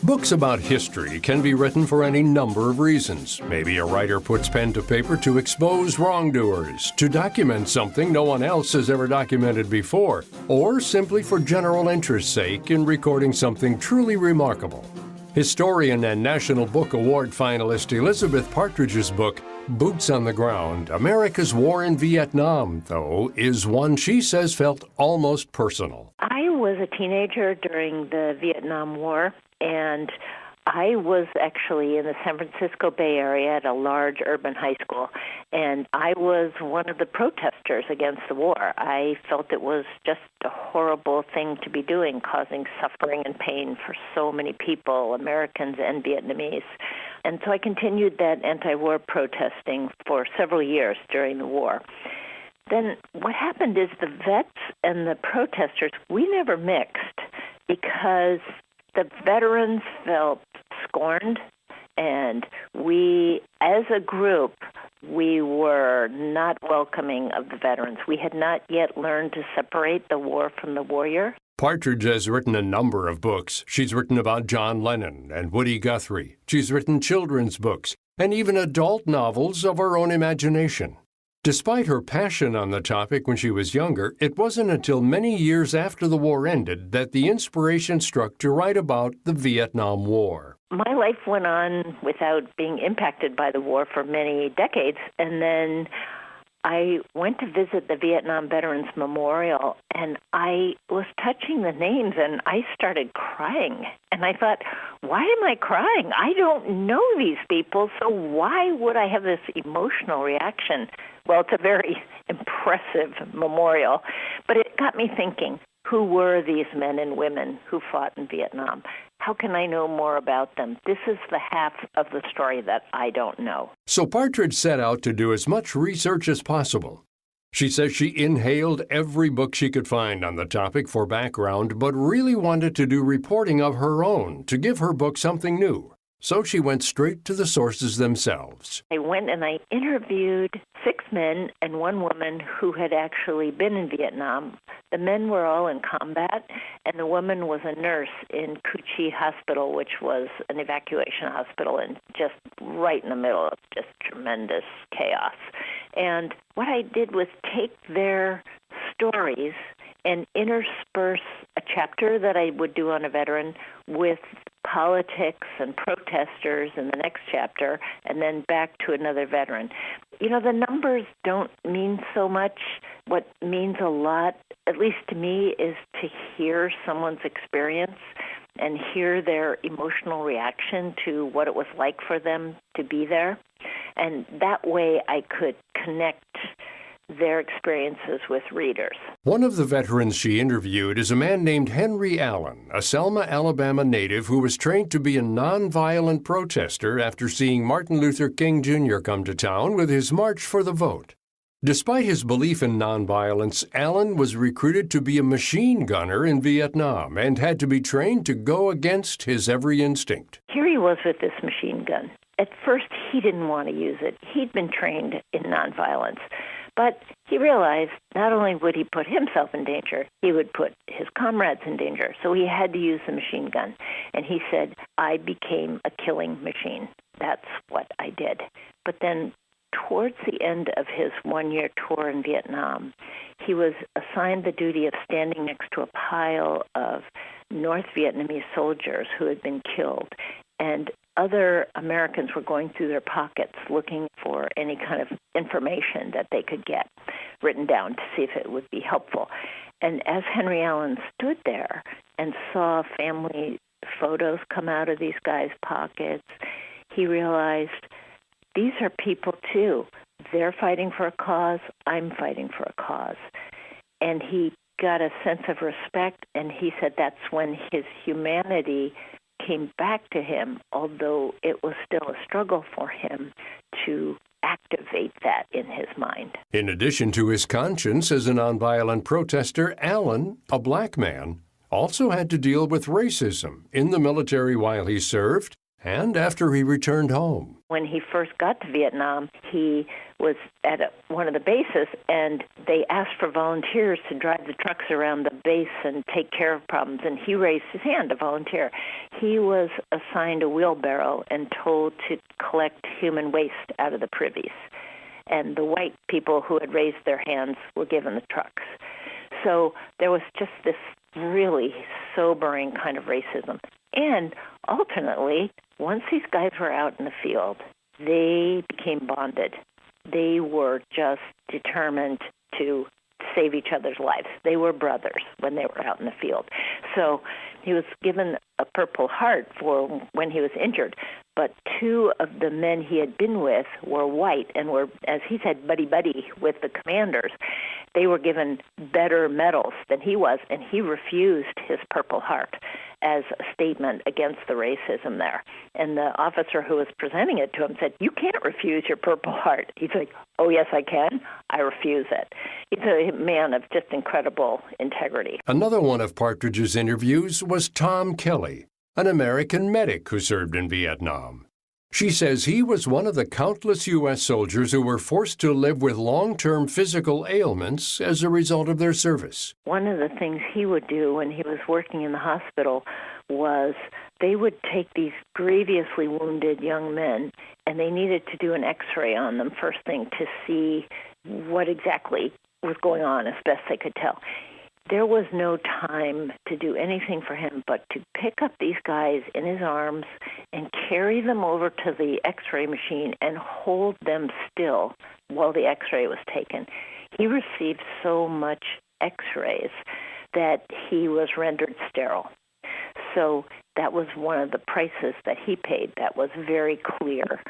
Books about history can be written for any number of reasons. Maybe a writer puts pen to paper to expose wrongdoers, to document something no one else has ever documented before, or simply for general interest's sake in recording something truly remarkable. Historian and National Book Award finalist Elizabeth Partridge's book, Boots on the Ground, America's War in Vietnam, though, is one she says felt almost personal. I was a teenager during the Vietnam War, and I was actually in the San Francisco Bay Area at a large urban high school, and I was one of the protesters against the war. I felt it was just a horrible thing to be doing, causing suffering and pain for so many people, Americans and Vietnamese. And so I continued that anti-war protesting for several years during the war. Then what happened is the vets and the protesters, we never mixed because the veterans felt scorned, and we, as a group, we were not welcoming of the veterans. We had not yet learned to separate the war from the warrior. Partridge has written a number of books. She's written about John Lennon and Woody Guthrie. She's written children's books and even adult novels of her own imagination. Despite her passion on the topic when she was younger, it wasn't until many years after the war ended that the inspiration struck to write about the Vietnam War. My life went on without being impacted by the war for many decades, and then I went to visit the Vietnam Veterans Memorial, and I was touching the names, and I started crying. And I thought, why am I crying? I don't know these people, so why would I have this emotional reaction? Well, it's a very impressive memorial, but it got me thinking, who were these men and women who fought in Vietnam? How can I know more about them? This is the half of the story that I don't know. So Partridge set out to do as much research as possible. She says she inhaled every book she could find on the topic for background, but really wanted to do reporting of her own to give her book something new. So she went straight to the sources themselves. I went and I interviewed 6 men and 1 woman who had actually been in Vietnam. The men were all in combat, and the woman was a nurse in Cu Chi Hospital, which was an evacuation hospital, and just right in the middle of just tremendous chaos. And what I did was take their stories and intersperse a chapter that I would do on a veteran with politics and protesters in the next chapter, and then back to another veteran. You know, the numbers don't mean so much. What means a lot, at least to me, is to hear someone's experience and hear their emotional reaction to what it was like for them to be there. And that way I could connect their experiences with readers. One of the veterans she interviewed is a man named Henry Allen, a Selma, Alabama native who was trained to be a nonviolent protester after seeing Martin Luther King Jr. come to town with his March for the Vote. Despite his belief in nonviolence, Allen was recruited to be a machine gunner in Vietnam and had to be trained to go against his every instinct. Here he was with this machine gun. At first, he didn't want to use it. He'd been trained in nonviolence. But he realized not only would he put himself in danger, he would put his comrades in danger. So he had to use the machine gun. And he said, I became a killing machine. That's what I did. But then towards the end of his 1-year tour in Vietnam, he was assigned the duty of standing next to a pile of North Vietnamese soldiers who had been killed. And other Americans were going through their pockets looking for any kind of information that they could get written down to see if it would be helpful. And as Henry Allen stood there and saw family photos come out of these guys' pockets, he realized these are people too. They're fighting for a cause. I'm fighting for a cause. And he got a sense of respect, and he said that's when his humanity came back to him, although it was still a struggle for him to activate that in his mind. In addition to his conscience as a nonviolent protester, Allen, a black man, also had to deal with racism in the military while he served and after he returned home. When he first got to Vietnam, he was at one of the bases, and they asked for volunteers to drive the trucks around the base and take care of problems, and he raised his hand to volunteer. He was assigned a wheelbarrow and told to collect human waste out of the privies, and the white people who had raised their hands were given the trucks. So there was just this really sobering kind of racism. And alternately, once these guys were out in the field, they became bonded. They were just determined to save each other's lives. They were brothers when they were out in the field. So he was given a Purple Heart for when he was injured, but two of the men he had been with were white and were, as he said, buddy-buddy with the commanders. They were given better medals than he was, and he refused his Purple Heart as a statement against the racism there. And the officer who was presenting it to him said, "You can't refuse your Purple Heart." He's like, "Oh, yes, I can. I refuse it." He's a man of just incredible integrity. Another one of Partridge's interviews was Tom Kelly, an American medic who served in Vietnam. She says he was one of the countless U.S. soldiers who were forced to live with long-term physical ailments as a result of their service. One of the things he would do when he was working in the hospital was they would take these grievously wounded young men, and they needed to do an X-ray on them first thing to see what exactly was going on as best they could tell. There was no time to do anything for him but to pick up these guys in his arms and carry them over to the X-ray machine and hold them still while the X-ray was taken. He received so much X-rays that he was rendered sterile. So that was one of the prices that he paid. That was very clear.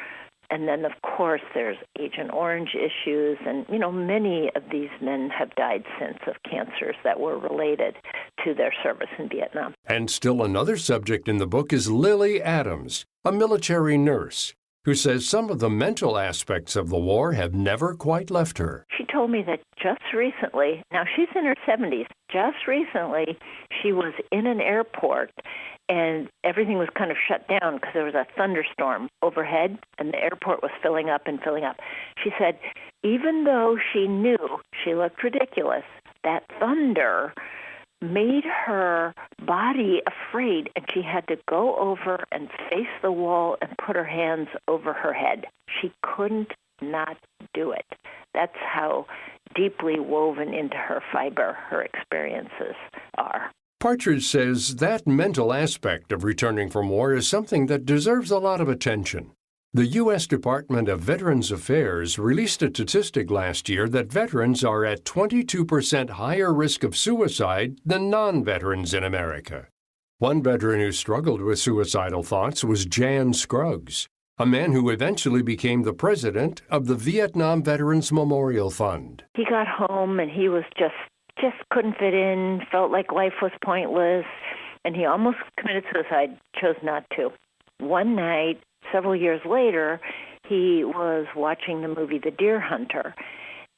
And then, of course, there's Agent Orange issues, and, many of these men have died since of cancers that were related to their service in Vietnam. And still another subject in the book is Lily Adams, a military nurse, who says some of the mental aspects of the war have never quite left her. She told me that just recently, now she's in her 70s, just recently she was in an airport and everything was kind of shut down because there was a thunderstorm overhead and the airport was filling up and filling up. She said, even though she knew she looked ridiculous, that thunder made her body afraid, and she had to go over and face the wall and put her hands over her head. She couldn't not do it. That's how deeply woven into her fiber her experiences are. Partridge says that mental aspect of returning from war is something that deserves a lot of attention. The U.S. Department of Veterans Affairs released a statistic last year that veterans are at 22% higher risk of suicide than non-veterans in America. One veteran who struggled with suicidal thoughts was Jan Scruggs, a man who eventually became the president of the Vietnam Veterans Memorial Fund. He got home and he was just couldn't fit in, felt like life was pointless, and he almost committed suicide, chose not to. One night, several years later, he was watching the movie The Deer Hunter,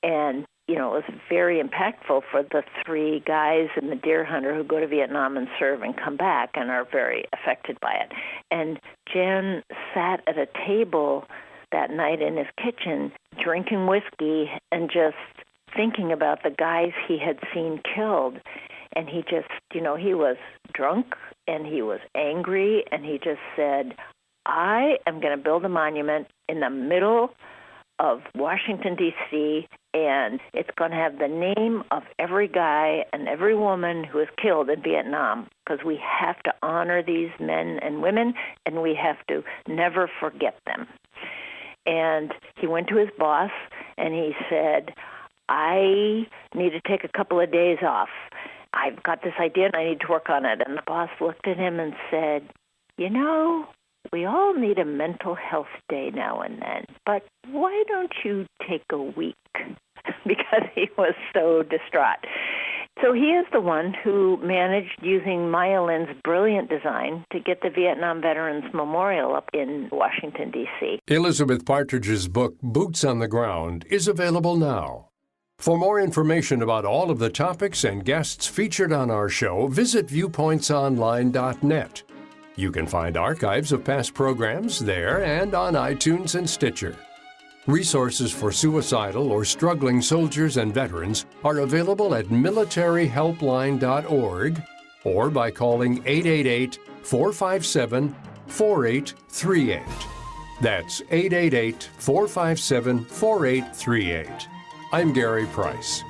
and, it was very impactful for the three guys in The Deer Hunter who go to Vietnam and serve and come back and are very affected by it. And Jan sat at a table that night in his kitchen, drinking whiskey and just thinking about the guys he had seen killed. And he just, he was drunk and he was angry, and he just said, I am going to build a monument in the middle of Washington, D.C., and it's going to have the name of every guy and every woman who was killed in Vietnam, because we have to honor these men and women, and we have to never forget them. And he went to his boss, and he said, I need to take a couple of days off. I've got this idea, and I need to work on it. And the boss looked at him and said, we all need a mental health day now and then, but why don't you take a week? Because he was so distraught. So he is the one who managed, using Maya Lin's brilliant design, to get the Vietnam Veterans Memorial up in Washington, D.C. Elizabeth Partridge's book, Boots on the Ground, is available now. For more information about all of the topics and guests featured on our show, visit viewpointsonline.net. You can find archives of past programs there and on iTunes and Stitcher. Resources for suicidal or struggling soldiers and veterans are available at militaryhelpline.org or by calling 888-457-4838. That's 888-457-4838. I'm Gary Price.